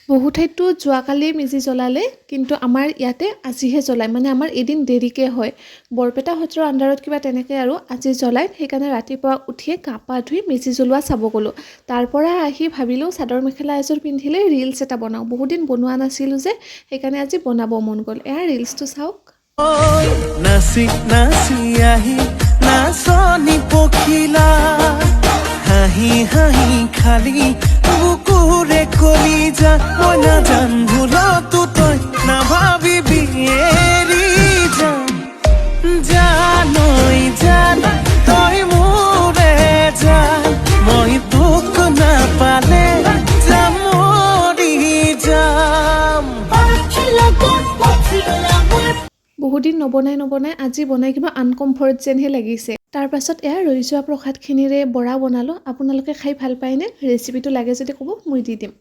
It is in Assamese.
বহু ঠাইতো যোৱাকালি মেজি জ্বলালে, কিন্তু আমাৰ ইয়াতে আজিহে জ্বলায়, মানে আমাৰ এদিন দেৰিকৈ হয়। বৰপেটা সত্ৰৰ আণ্ডাৰত কিবা তেনেকৈ আৰু আজি জ্বলায়। সেইকাৰণে ৰাতিপুৱা উঠিয়ে গা পা ধুই মেজি জ্বলোৱা চাব গ'লোঁ। তাৰ পৰা আহি ভাবিলোঁ চাদৰ মেখেলা এযোৰ পিন্ধিলে ৰিলছ এটা বনাওঁ, বহুত দিন বনোৱা নাছিলোঁ যে, সেইকাৰণে আজি বনাব মন গ'ল। এয়া ৰিলছটো চাওক। নাচি নাচি আহি নাচনি পখিলা, হাঁহি হাঁহি খালি বুকুৰে কলিজা, মই নাজান ভুলতো তই নাভাবিবি এৰি যাম, জানৈ জান তই মোৰে জান, মই তোক নাপালে যাম মৰি যাম। বহুত দিন নবনাই আজি বনাই কিবা আনকমফৰ্ট যেনহে লাগিছে। তাৰপাছত এয়া ৰৈ যোৱা প্ৰসাদখিনিৰে বৰা বনালোঁ। আপোনালোকে খাই ভাল পায়নে? ৰেচিপিটো লাগে যদি ক'ব, মই দি দিম।